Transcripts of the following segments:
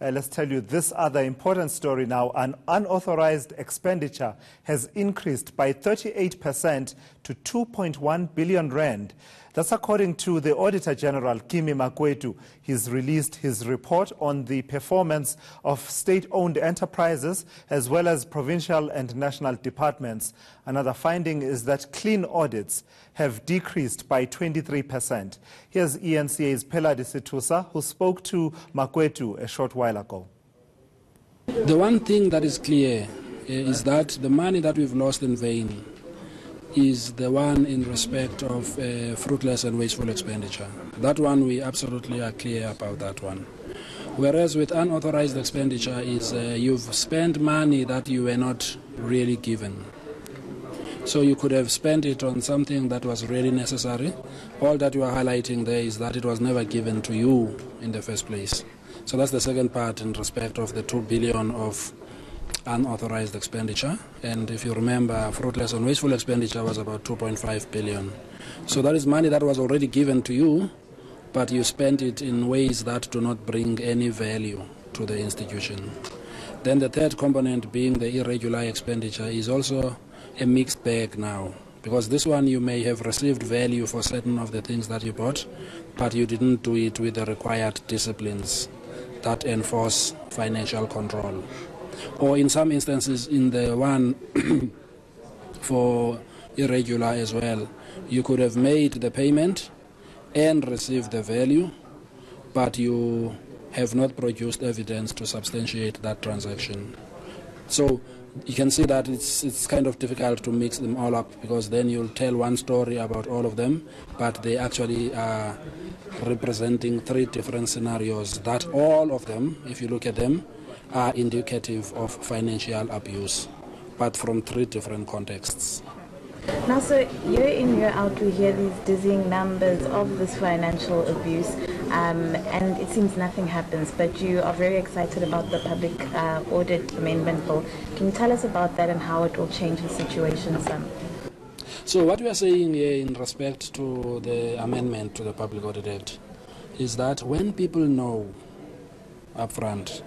let's tell you this other important story now. An unauthorized expenditure has increased by 38% to 2.1 billion rand. That's according to the Auditor-General Kimi Makwetu. He's released his report on the performance of state-owned enterprises as well as provincial and national departments. Another finding is that clean audits have decreased by 23%. Here's ENCA's Peladi Situsa, who spoke to Makwetu a short while ago. The one thing that is clear is that the money that we've lost in vain is the one in respect of fruitless and wasteful expenditure. That one, we absolutely are clear about that one. Whereas with unauthorized expenditure is you've spent money that you were not really given. So you could have spent it on something that was really necessary. All that you are highlighting there is that it was never given to you in the first place. So that's the second part in respect of the 2 billion of unauthorized expenditure. And if you remember, fruitless and wasteful expenditure was about 2.5 billion. So that is money that was already given to you, but you spent it in ways that do not bring any value to the institution. Then the third component being the irregular expenditure is also a mixed bag now, because this one you may have received value for certain of the things that you bought, but you didn't do it with the required disciplines that enforce financial control. Or in some instances, in the one for irregular as well, you could have made the payment and received the value, but you have not produced evidence to substantiate that transaction. So you can see that it's kind of difficult to mix them all up, because then you'll tell one story about all of them, but they actually are representing three different scenarios that all of them, if you look at them, are indicative of financial abuse, but from three different contexts. Now, so year in, year out, we hear these dizzying numbers of this financial abuse, and it seems nothing happens, but you are very excited about the Public Audit Amendment Bill. Can you tell us about that and how it will change the situation some? So what we are saying here in respect to the amendment to the Public Audit Act is that when people know upfront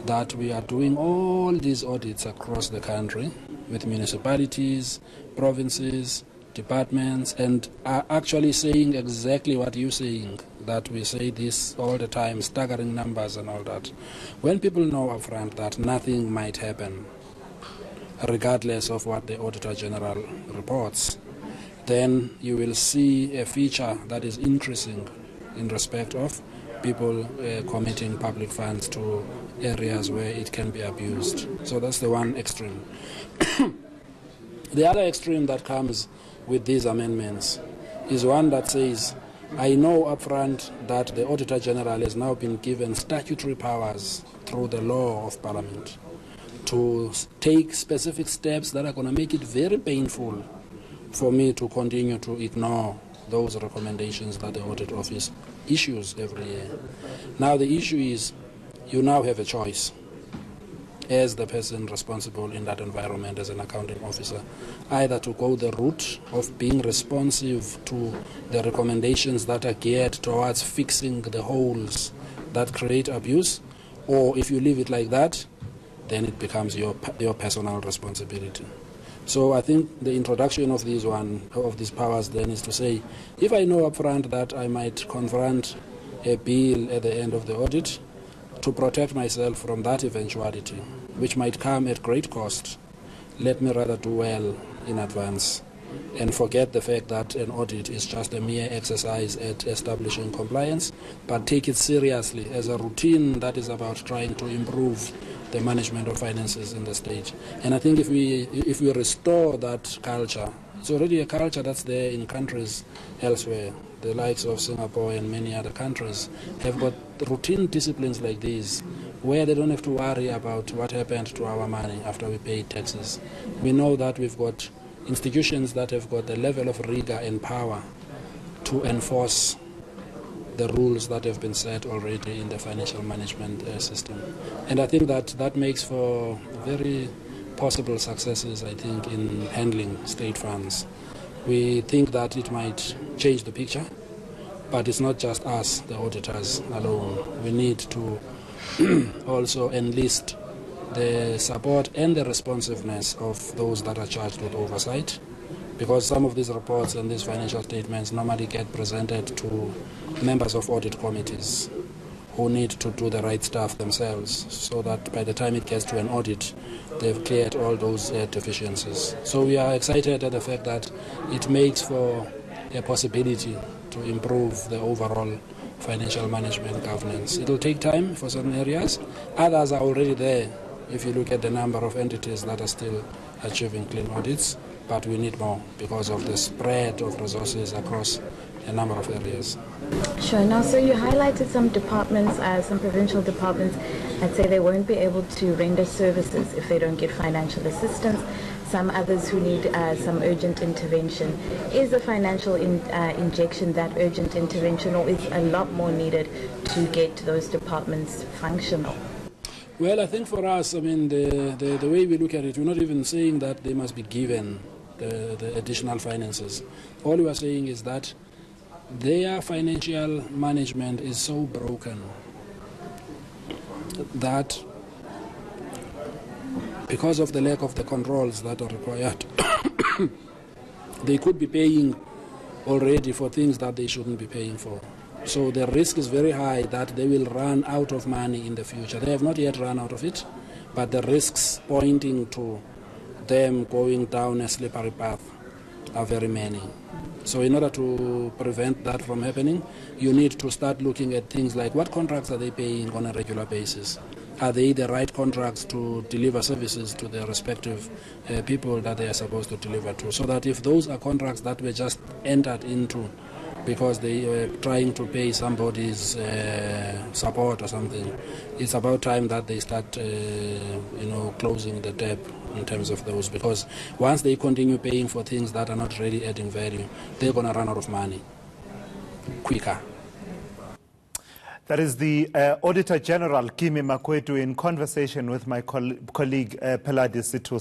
that we are doing all these audits across the country with municipalities, provinces, departments, and are actually saying exactly what you're saying, that we say this all the time, staggering numbers and all that. When people know upfront that nothing might happen, regardless of what the Auditor-General reports, then you will see a feature that is increasing in respect of people committing public funds to areas where it can be abused. So that's the one extreme. The other extreme that comes with these amendments is one that says, I know upfront that the Auditor-General has now been given statutory powers through the law of Parliament to take specific steps that are going to make it very painful for me to continue to ignore those recommendations that the Audit Office issues every year. Now the issue is, you now have a choice as the person responsible in that environment as an accounting officer, either to go the route of being responsive to the recommendations that are geared towards fixing the holes that create abuse, or if you leave it like that, then it becomes your personal responsibility. So I think the introduction of these powers then is to say, if I know upfront that I might confront a bill at the end of the audit, to protect myself from that eventuality, which might come at great cost, let me rather do well in advance and forget the fact that an audit is just a mere exercise at establishing compliance, but take it seriously as a routine that is about trying to improve the management of finances in the state. And I think if we restore that culture, it's already a culture that's there in countries elsewhere. The likes of Singapore and many other countries have got routine disciplines like these, where they don't have to worry about what happened to our money after we paid taxes. We know that we've got institutions that have got the level of rigor and power to enforce the rules that have been set already in the financial management system. And I think that makes for very possible successes, I think, in handling state funds. We think that it might change the picture, but it's not just us, the auditors alone. We need to also enlist the support and the responsiveness of those that are charged with oversight, because some of these reports and these financial statements normally get presented to members of audit committees who need to do the right stuff themselves, so that by the time it gets to an audit, they've cleared all those deficiencies. So we are excited at the fact that it makes for a possibility to improve the overall financial management governance. It will take time for some areas. Others are already there, if you look at the number of entities that are still achieving clean audits, but we need more because of the spread of resources across a number of areas. Sure. Now, so you highlighted some departments, some provincial departments, that say they won't be able to render services if they don't get financial assistance. Some others who need some urgent intervention. Is a financial injection that urgent intervention, or is a lot more needed to get those departments functional? Well, I think for us, I mean, the way we look at it, we're not even saying that they must be given the additional finances. All we are saying is that their financial management is so broken that because of the lack of the controls that are required, they could be paying already for things that they shouldn't be paying for. So the risk is very high that they will run out of money in the future. They have not yet run out of it, but the risks pointing to them going down a slippery path are very many. So in order to prevent that from happening, you need to start looking at things like what contracts are they paying on a regular basis? Are they the right contracts to deliver services to their respective people that they are supposed to deliver to? So that if those are contracts that were just entered into because they were trying to pay somebody's support or something, it's about time that they start closing the tab in terms of those, because once they continue paying for things that are not really adding value, they're going to run out of money quicker. That is the Auditor-General Kimi Makwetu in conversation with my colleague Peladi Situs.